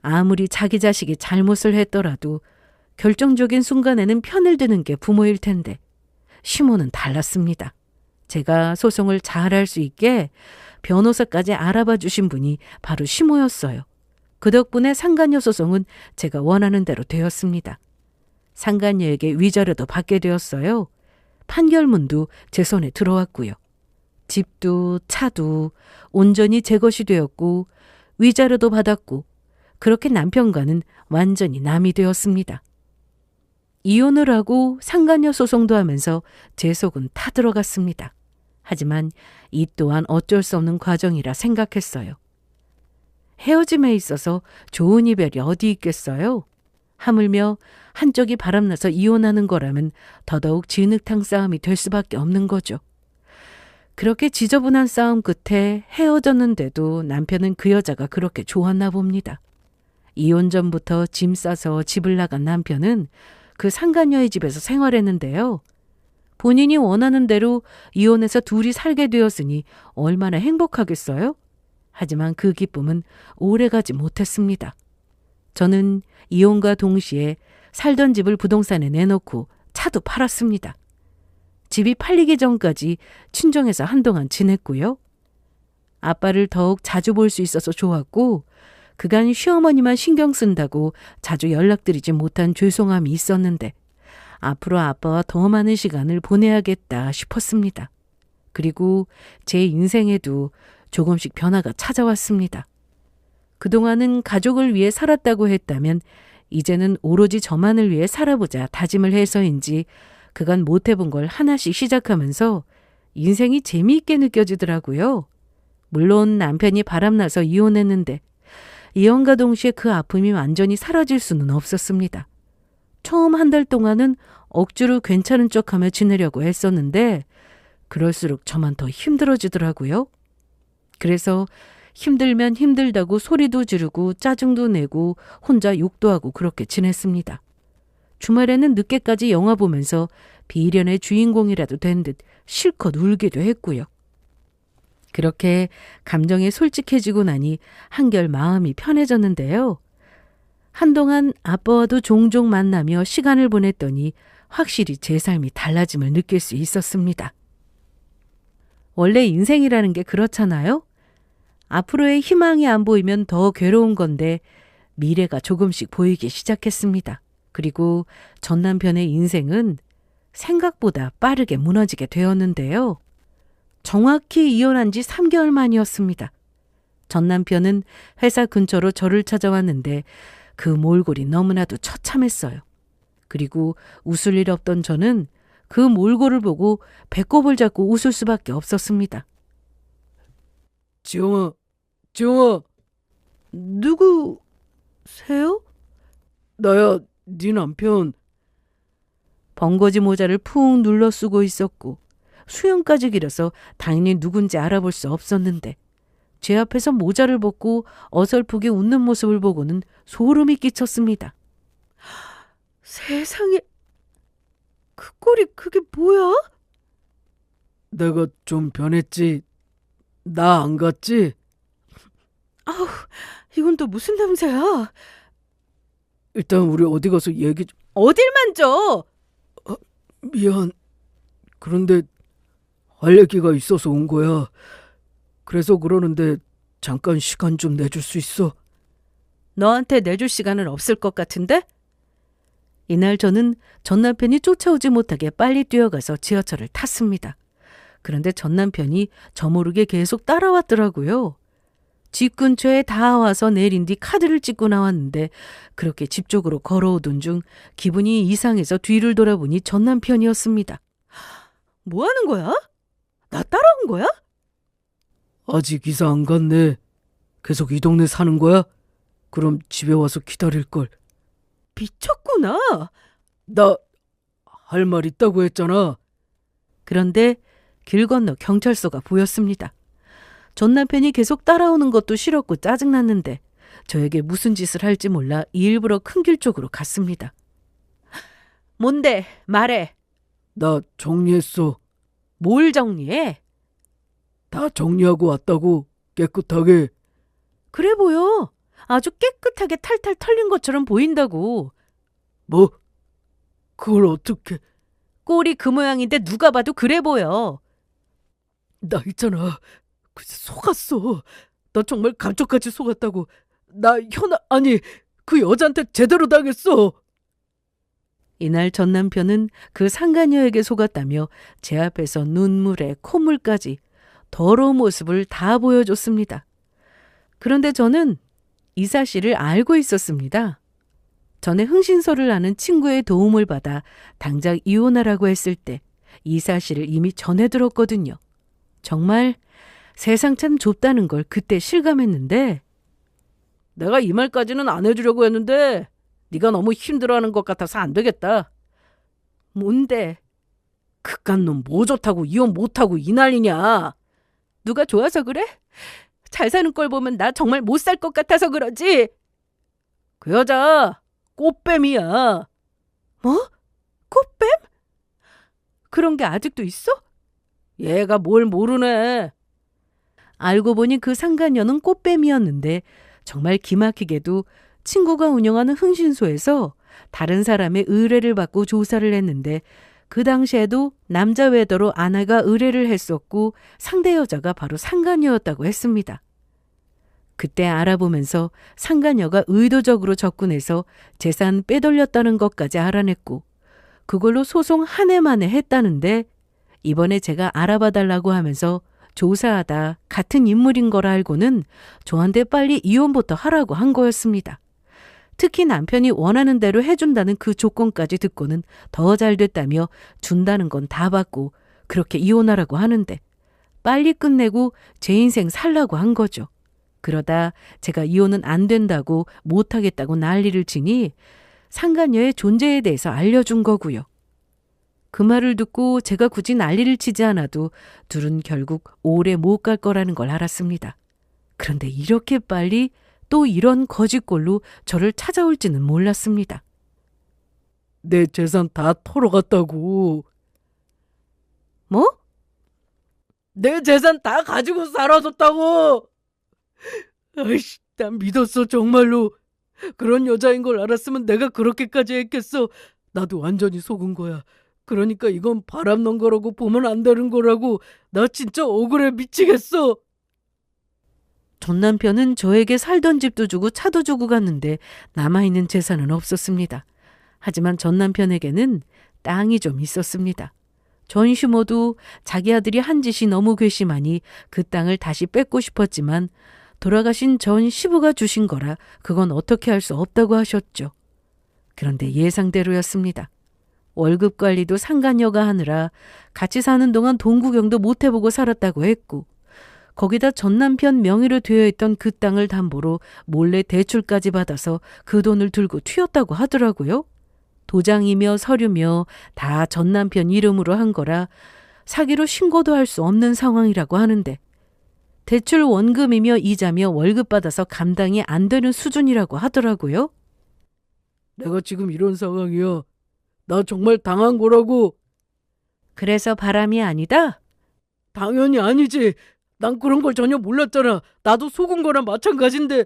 아무리 자기 자식이 잘못을 했더라도 결정적인 순간에는 편을 드는 게 부모일 텐데 시모는 달랐습니다. 제가 소송을 잘할 수 있게 변호사까지 알아봐 주신 분이 바로 시모였어요. 그 덕분에 상간녀 소송은 제가 원하는 대로 되었습니다. 상간녀에게 위자료도 받게 되었어요. 판결문도 제 손에 들어왔고요. 집도 차도 온전히 제 것이 되었고 위자료도 받았고 그렇게 남편과는 완전히 남이 되었습니다. 이혼을 하고 상간녀 소송도 하면서 제 속은 타들어갔습니다. 하지만 이 또한 어쩔 수 없는 과정이라 생각했어요. 헤어짐에 있어서 좋은 이별이 어디 있겠어요? 하물며 한쪽이 바람나서 이혼하는 거라면 더더욱 진흙탕 싸움이 될 수밖에 없는 거죠. 그렇게 지저분한 싸움 끝에 헤어졌는데도 남편은 그 여자가 그렇게 좋았나 봅니다. 이혼 전부터 짐 싸서 집을 나간 남편은 그 상간녀의 집에서 생활했는데요. 본인이 원하는 대로 이혼해서 둘이 살게 되었으니 얼마나 행복하겠어요? 하지만 그 기쁨은 오래가지 못했습니다. 저는 이혼과 동시에 살던 집을 부동산에 내놓고 차도 팔았습니다. 집이 팔리기 전까지 친정에서 한동안 지냈고요. 아빠를 더욱 자주 볼 수 있어서 좋았고 그간 시어머니만 신경 쓴다고 자주 연락드리지 못한 죄송함이 있었는데 앞으로 아빠와 더 많은 시간을 보내야겠다 싶었습니다. 그리고 제 인생에도 조금씩 변화가 찾아왔습니다. 그동안은 가족을 위해 살았다고 했다면 이제는 오로지 저만을 위해 살아보자 다짐을 해서인지 그간 못해본 걸 하나씩 시작하면서 인생이 재미있게 느껴지더라고요. 물론 남편이 바람나서 이혼했는데 이혼과 동시에 그 아픔이 완전히 사라질 수는 없었습니다. 처음 한 달 동안은 억지로 괜찮은 척하며 지내려고 했었는데 그럴수록 저만 더 힘들어지더라고요. 그래서 힘들면 힘들다고 소리도 지르고 짜증도 내고 혼자 욕도 하고 그렇게 지냈습니다. 주말에는 늦게까지 영화 보면서 비련의 주인공이라도 된 듯 실컷 울기도 했고요. 그렇게 감정에 솔직해지고 나니 한결 마음이 편해졌는데요. 한동안 아빠와도 종종 만나며 시간을 보냈더니 확실히 제 삶이 달라짐을 느낄 수 있었습니다. 원래 인생이라는 게 그렇잖아요. 앞으로의 희망이 안 보이면 더 괴로운 건데 미래가 조금씩 보이기 시작했습니다. 그리고 전 남편의 인생은 생각보다 빠르게 무너지게 되었는데요. 정확히 이혼한 지 3개월 만이었습니다. 전 남편은 회사 근처로 저를 찾아왔는데 그 몰골이 너무나도 처참했어요. 그리고 웃을 일 없던 저는 그 몰골을 보고 배꼽을 잡고 웃을 수밖에 없었습니다. 지영아, 누구세요? 나야, 네 남편. 번거지 모자를 푹 눌러 쓰고 있었고 수염까지 길어서 당연히 누군지 알아볼 수 없었는데 제 앞에서 모자를 벗고 어설프게 웃는 모습을 보고는 소름이 끼쳤습니다. 세상에, 그 꼴이 그게 뭐야? 내가 좀 변했지? 나 안 같지? 아우, 이건 또 무슨 냄새야? 일단 우리 어디 가서 얘기 좀... 어딜 만져? 미안. 그런데 할 얘기가 있어서 온 거야. 그래서 그러는데 잠깐 시간 좀 내줄 수 있어? 너한테 내줄 시간은 없을 것 같은데? 이날 저는 전 남편이 쫓아오지 못하게 빨리 뛰어가서 지하철을 탔습니다. 그런데 전 남편이 저 모르게 계속 따라왔더라고요. 집 근처에 다 와서 내린 뒤 카드를 찍고 나왔는데 그렇게 집 쪽으로 걸어오던 중 기분이 이상해서 뒤를 돌아보니 전 남편이었습니다. 뭐 하는 거야? 나 따라온 거야? 아직 이사 안 갔네. 계속 이 동네 사는 거야? 그럼 집에 와서 기다릴걸. 미쳤구나. 나 할 말 있다고 했잖아. 그런데 길 건너 경찰서가 보였습니다. 전 남편이 계속 따라오는 것도 싫었고 짜증났는데 저에게 무슨 짓을 할지 몰라 일부러 큰 길 쪽으로 갔습니다. 뭔데? 말해. 나 정리했어. 뭘 정리해? 다 정리하고 왔다고. 깨끗하게. 그래 보여. 아주 깨끗하게 탈탈 털린 것처럼 보인다고. 뭐? 그걸 어떻게... 꼴이 그 모양인데 누가 봐도 그래 보여. 나 있잖아. 글쎄 속았어. 나 정말 감쪽같이 속았다고. 나 아니 그 여자한테 제대로 당했어. 이날 전 남편은 그 상간녀에게 속았다며 제 앞에서 눈물에 콧물까지 더러운 모습을 다 보여줬습니다. 그런데 저는 이 사실을 알고 있었습니다. 전에 흥신소를 아는 친구의 도움을 받아 당장 이혼하라고 했을 때 이 사실을 이미 전해 들었거든요. 정말 세상 참 좁다는 걸 그때 실감했는데 내가 이 말까지는 안 해주려고 했는데 네가 너무 힘들어하는 것 같아서 안 되겠다. 뭔데? 그깟 놈 뭐 좋다고 이혼 못하고 이 난리냐. 누가 좋아서 그래? 잘 사는 걸 보면 나 정말 못 살 것 같아서 그러지. 그 여자 꽃뱀이야. 뭐? 꽃뱀? 그런 게 아직도 있어? 얘가 뭘 모르네. 알고 보니 그 상간녀는 꽃뱀이었는데 정말 기막히게도 친구가 운영하는 흥신소에서 다른 사람의 의뢰를 받고 조사를 했는데 그 당시에도 남자 외도로 아내가 의뢰를 했었고 상대 여자가 바로 상간녀였다고 했습니다. 그때 알아보면서 상간녀가 의도적으로 접근해서 재산 빼돌렸다는 것까지 알아냈고 그걸로 소송 한 해 만에 했다는데 이번에 제가 알아봐 달라고 하면서 조사하다 같은 인물인 걸 알고는 저한테 빨리 이혼부터 하라고 한 거였습니다. 특히 남편이 원하는 대로 해준다는 그 조건까지 듣고는 더 잘 됐다며 준다는 건 다 받고 그렇게 이혼하라고 하는데 빨리 끝내고 제 인생 살라고 한 거죠. 그러다 제가 이혼은 안 된다고 못하겠다고 난리를 치니 상간녀의 존재에 대해서 알려준 거고요. 그 말을 듣고 제가 굳이 난리를 치지 않아도 둘은 결국 오래 못 갈 거라는 걸 알았습니다. 그런데 이렇게 빨리 또 이런 거짓골로 저를 찾아올지는 몰랐습니다. 내 재산 다 털어갔다고. 뭐? 내 재산 다 가지고 사라졌다고. 아이씨, 난 믿었어 정말로. 그런 여자인 걸 알았으면 내가 그렇게까지 했겠어. 나도 완전히 속은 거야. 그러니까 이건 바람 넣은 거라고 보면 안 되는 거라고. 나 진짜 억울해 미치겠어. 전 남편은 저에게 살던 집도 주고 차도 주고 갔는데 남아있는 재산은 없었습니다. 하지만 전 남편에게는 땅이 좀 있었습니다. 전시모도 자기 아들이 한 짓이 너무 괘씸하니 그 땅을 다시 뺏고 싶었지만 돌아가신 전 시부가 주신 거라 그건 어떻게 할 수 없다고 하셨죠. 그런데 예상대로였습니다. 월급 관리도 상간녀가 하느라 같이 사는 동안 돈 구경도 못 해보고 살았다고 했고 거기다 전 남편 명의로 되어 있던 그 땅을 담보로 몰래 대출까지 받아서 그 돈을 들고 튀었다고 하더라고요. 도장이며 서류며 다 전 남편 이름으로 한 거라 사기로 신고도 할 수 없는 상황이라고 하는데 대출 원금이며 이자며 월급 받아서 감당이 안 되는 수준이라고 하더라고요. 내가 지금 이런 상황이야. 나 정말 당한 거라고. 그래서 바람이 아니다? 당연히 아니지. 난 그런 걸 전혀 몰랐잖아. 나도 속은 거랑 마찬가지인데.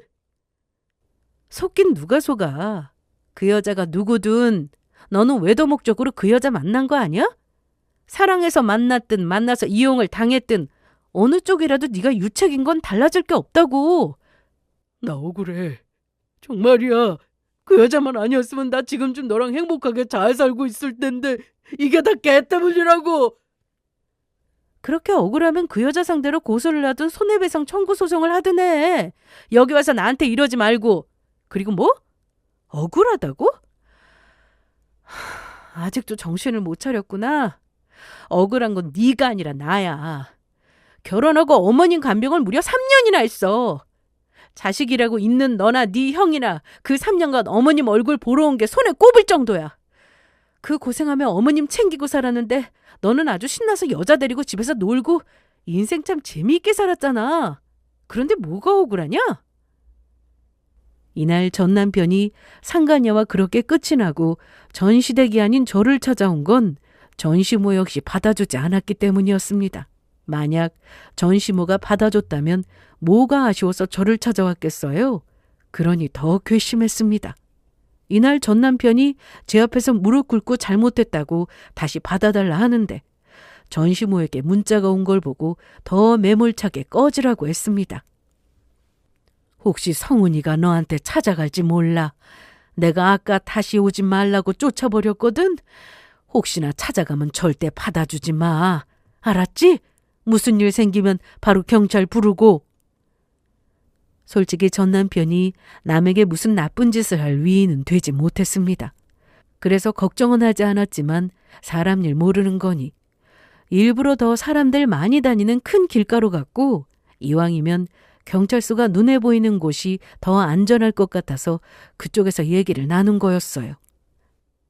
속긴 누가 속아? 그 여자가 누구든 너는 외도 목적으로 그 여자 만난 거 아니야? 사랑해서 만났든 만나서 이용을 당했든 어느 쪽이라도 네가 유책인 건 달라질 게 없다고. 나 억울해. 정말이야. 그 여자만 아니었으면 나 지금쯤 너랑 행복하게 잘 살고 있을 텐데 이게 다 걔 때문이라고. 그렇게 억울하면 그 여자 상대로 고소를 하든 손해배상 청구 소송을 하든 해. 여기 와서 나한테 이러지 말고. 그리고 뭐? 억울하다고? 아직도 정신을 못 차렸구나. 억울한 건 네가 아니라 나야. 결혼하고 어머님 간병을 무려 3년이나 했어. 자식이라고 있는 너나 네 형이나 그 3년간 어머님 얼굴 보러 온 게 손에 꼽을 정도야. 그 고생하며 어머님 챙기고 살았는데 너는 아주 신나서 여자 데리고 집에서 놀고 인생 참 재미있게 살았잖아. 그런데 뭐가 억울하냐? 이날 전 남편이 상간녀와 그렇게 끝이 나고 전시댁이 아닌 저를 찾아온 건 전시모 역시 받아주지 않았기 때문이었습니다. 만약 전시모가 받아줬다면 뭐가 아쉬워서 저를 찾아왔겠어요? 그러니 더 괘씸했습니다. 이날 전 남편이 제 앞에서 무릎 꿇고 잘못했다고 다시 받아달라 하는데 전시모에게 문자가 온 걸 보고 더 매몰차게 꺼지라고 했습니다. 혹시 성훈이가 너한테 찾아갈지 몰라. 내가 아까 다시 오지 말라고 쫓아버렸거든. 혹시나 찾아가면 절대 받아주지 마. 알았지? 무슨 일 생기면 바로 경찰 부르고. 솔직히 전 남편이 남에게 무슨 나쁜 짓을 할 위인은 되지 못했습니다. 그래서 걱정은 하지 않았지만 사람 일 모르는 거니 일부러 더 사람들 많이 다니는 큰 길가로 갔고 이왕이면 경찰서가 눈에 보이는 곳이 더 안전할 것 같아서 그쪽에서 얘기를 나눈 거였어요.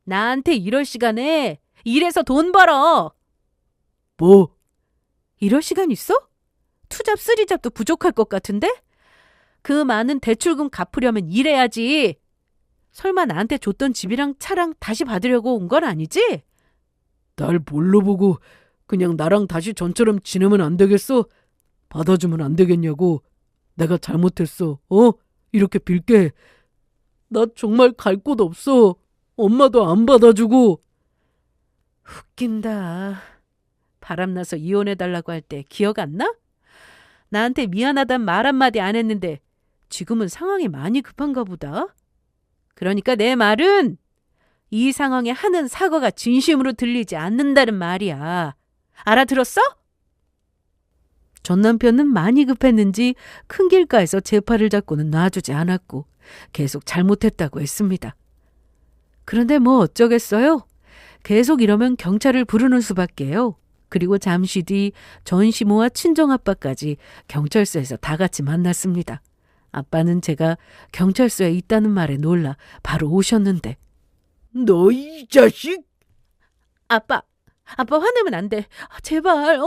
나한테 이럴 시간에 일해서 돈 벌어. 뭐? 이럴 시간 있어? 투잡, 쓰리잡도 부족할 것 같은데? 그 많은 대출금 갚으려면 일해야지. 설마 나한테 줬던 집이랑 차랑 다시 받으려고 온 건 아니지? 날 뭘로 보고 그냥 나랑 다시 전처럼 지내면 안 되겠어? 받아주면 안 되겠냐고. 내가 잘못했어. 이렇게 빌게. 나 정말 갈 곳 없어. 엄마도 안 받아주고. 웃긴다. 바람나서 이혼해달라고 할 때 기억 안 나? 나한테 미안하단 말 한마디 안 했는데 지금은 상황이 많이 급한가 보다. 그러니까 내 말은 이 상황에 하는 사과가 진심으로 들리지 않는다는 말이야. 알아들었어? 전 남편은 많이 급했는지 큰 길가에서 제 팔을 잡고는 놔주지 않았고 계속 잘못했다고 했습니다. 그런데 뭐 어쩌겠어요? 계속 이러면 경찰을 부르는 수밖에요. 그리고 잠시 뒤 전시모와 친정아빠까지 경찰서에서 다 같이 만났습니다. 아빠는 제가 경찰서에 있다는 말에 놀라 바로 오셨는데. 너 이 자식! 아빠 화내면 안 돼. 제발,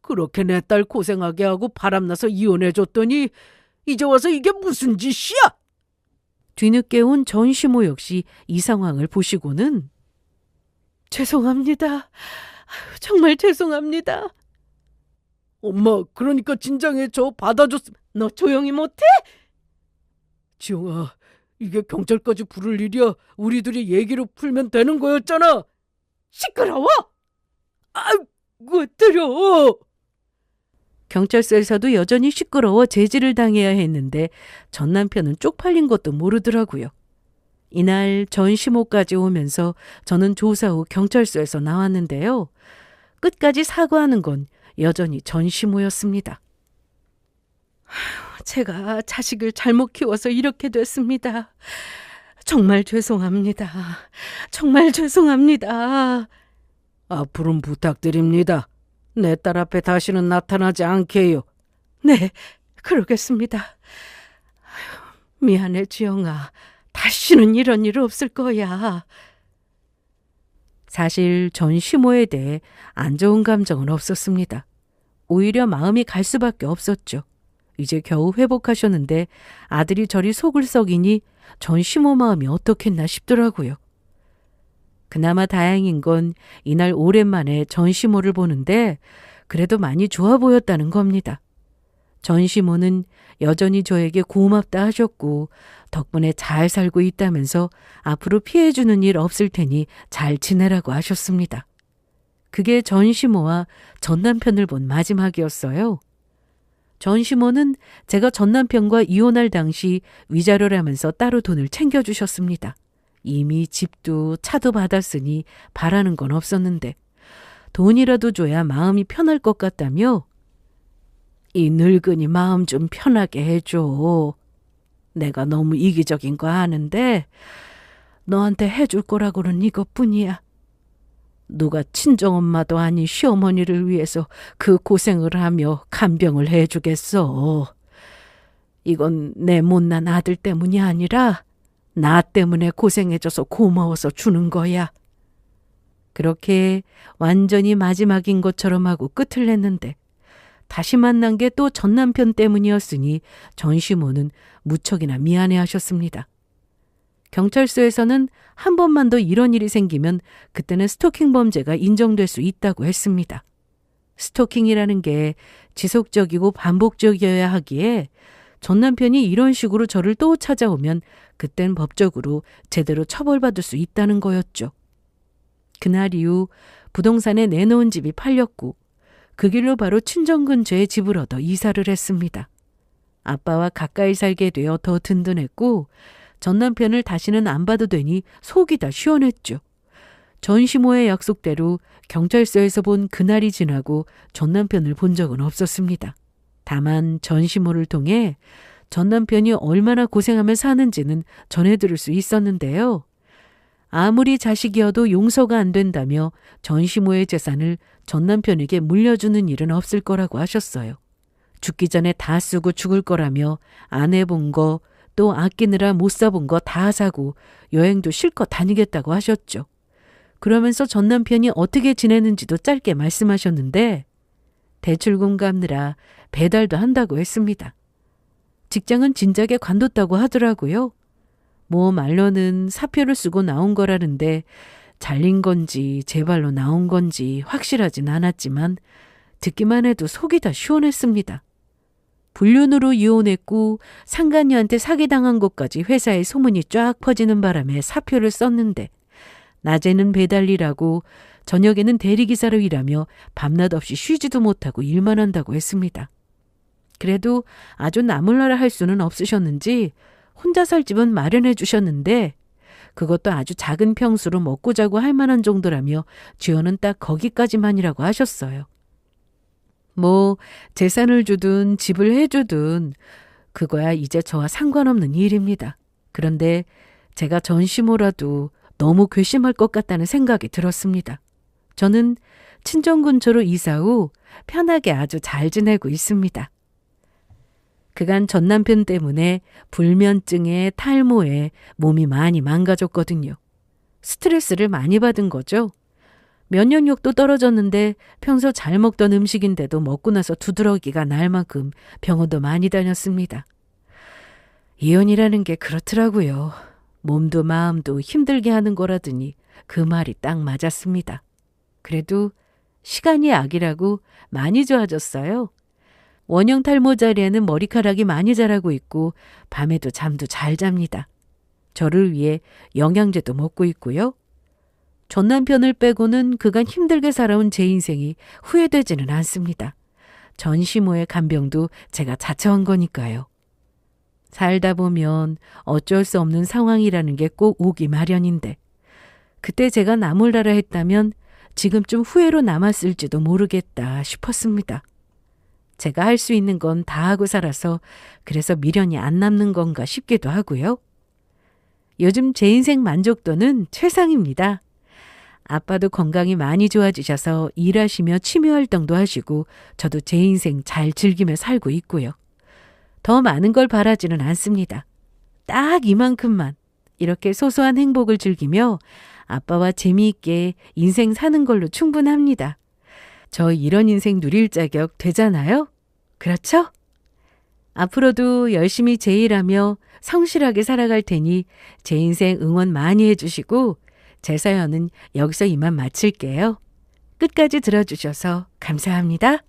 그렇게 내 딸 고생하게 하고 바람나서 이혼해줬더니 이제 와서 이게 무슨 짓이야? 뒤늦게 온 전시모 역시 이 상황을 보시고는 죄송합니다. 정말 죄송합니다. 엄마, 그러니까 진작에 저 받아줬으면. 너 조용히 못해? 지영아, 이게 경찰까지 부를 일이야. 우리들이 얘기로 풀면 되는 거였잖아. 시끄러워! 아이고, 때려! 경찰서에서도 여전히 시끄러워 제지를 당해야 했는데 전 남편은 쪽팔린 것도 모르더라고요. 이날 전시모까지 오면서 저는 조사 후 경찰서에서 나왔는데요. 끝까지 사과하는 건 여전히 전시모였습니다. 제가 자식을 잘못 키워서 이렇게 됐습니다. 정말 죄송합니다. 정말 죄송합니다. 앞으로는 부탁드립니다. 내 딸 앞에 다시는 나타나지 않게요. 네, 그러겠습니다. 미안해, 지영아. 다시는 이런 일 없을 거야. 사실 전 시모에 대해 안 좋은 감정은 없었습니다. 오히려 마음이 갈 수밖에 없었죠. 이제 겨우 회복하셨는데 아들이 저리 속을 썩이니 전 시모 마음이 어떻겠나 싶더라고요. 그나마 다행인 건 이날 오랜만에 전 시모를 보는데 그래도 많이 좋아 보였다는 겁니다. 전 시모는 여전히 저에게 고맙다 하셨고 덕분에 잘 살고 있다면서 앞으로 피해주는 일 없을 테니 잘 지내라고 하셨습니다. 그게 전 시모와 전 남편을 본 마지막이었어요. 전 시모는 제가 전 남편과 이혼할 당시 위자료를 하면서 따로 돈을 챙겨주셨습니다. 이미 집도 차도 받았으니 바라는 건 없었는데 돈이라도 줘야 마음이 편할 것 같다며 이 늙은이 마음 좀 편하게 해줘. 내가 너무 이기적인 거 아는데 너한테 해줄 거라고는 이것뿐이야. 누가 친정엄마도 아닌 시어머니를 위해서 그 고생을 하며 간병을 해주겠어. 이건 내 못난 아들 때문이 아니라 나 때문에 고생해줘서 고마워서 주는 거야. 그렇게 완전히 마지막인 것처럼 하고 끝을 냈는데 다시 만난 게 또 전 남편 때문이었으니 전 시모는 무척이나 미안해하셨습니다. 경찰서에서는 한 번만 더 이런 일이 생기면 그때는 스토킹 범죄가 인정될 수 있다고 했습니다. 스토킹이라는 게 지속적이고 반복적이어야 하기에 전 남편이 이런 식으로 저를 또 찾아오면 그땐 법적으로 제대로 처벌받을 수 있다는 거였죠. 그날 이후 부동산에 내놓은 집이 팔렸고 그 길로 바로 친정 근처에 집을 얻어 이사를 했습니다. 아빠와 가까이 살게 되어 더 든든했고 전 남편을 다시는 안 봐도 되니 속이 다 시원했죠. 전 시모의 약속대로 경찰서에서 본 그날이 지나고 전 남편을 본 적은 없었습니다. 다만 전 시모를 통해 전 남편이 얼마나 고생하며 사는지는 전해들을 수 있었는데요. 아무리 자식이어도 용서가 안 된다며 전 시모의 재산을 전 남편에게 물려주는 일은 없을 거라고 하셨어요. 죽기 전에 다 쓰고 죽을 거라며 안 해본 거 또 아끼느라 못 사본 거 다 사고 여행도 실컷 다니겠다고 하셨죠. 그러면서 전 남편이 어떻게 지내는지도 짧게 말씀하셨는데 대출금 갚느라 배달도 한다고 했습니다. 직장은 진작에 관뒀다고 하더라고요. 뭐 말로는 사표를 쓰고 나온 거라는데 잘린 건지 제 발로 나온 건지 확실하진 않았지만 듣기만 해도 속이 다 시원했습니다. 불륜으로 이혼했고 상간녀한테 사기당한 것까지 회사에 소문이 쫙 퍼지는 바람에 사표를 썼는데 낮에는 배달일하고 저녁에는 대리기사로 일하며 밤낮 없이 쉬지도 못하고 일만 한다고 했습니다. 그래도 아주 나몰라라 할 수는 없으셨는지 혼자 살 집은 마련해 주셨는데 그것도 아주 작은 평수로 먹고 자고 할 만한 정도라며 주어는 딱 거기까지만이라고 하셨어요. 뭐 재산을 주든 집을 해주든 그거야 이제 저와 상관없는 일입니다. 그런데 제가 전심호라도 너무 괘씸할 것 같다는 생각이 들었습니다. 저는 친정 근처로 이사 후 편하게 아주 잘 지내고 있습니다. 그간 전 남편 때문에 불면증에 탈모에 몸이 많이 망가졌거든요. 스트레스를 많이 받은 거죠. 면역력도 떨어졌는데 평소 잘 먹던 음식인데도 먹고 나서 두드러기가 날 만큼 병원도 많이 다녔습니다. 이혼이라는 게 그렇더라고요. 몸도 마음도 힘들게 하는 거라더니 그 말이 딱 맞았습니다. 그래도 시간이 약이라고 많이 좋아졌어요. 원형 탈모 자리에는 머리카락이 많이 자라고 있고 밤에도 잠도 잘 잡니다. 저를 위해 영양제도 먹고 있고요. 전 남편을 빼고는 그간 힘들게 살아온 제 인생이 후회되지는 않습니다. 전시모의 간병도 제가 자처한 거니까요. 살다 보면 어쩔 수 없는 상황이라는 게 꼭 오기 마련인데 그때 제가 나몰라라 했다면 지금쯤 후회로 남았을지도 모르겠다 싶었습니다. 제가 할 수 있는 건 다 하고 살아서 그래서 미련이 안 남는 건가 싶기도 하고요. 요즘 제 인생 만족도는 최상입니다. 아빠도 건강이 많이 좋아지셔서 일하시며 취미활동도 하시고 저도 제 인생 잘 즐기며 살고 있고요. 더 많은 걸 바라지는 않습니다. 딱 이만큼만 이렇게 소소한 행복을 즐기며 아빠와 재미있게 인생 사는 걸로 충분합니다. 저 이런 인생 누릴 자격 되잖아요? 그렇죠? 앞으로도 열심히 제 일하며 성실하게 살아갈 테니 제 인생 응원 많이 해주시고 제 사연은 여기서 이만 마칠게요. 끝까지 들어주셔서 감사합니다.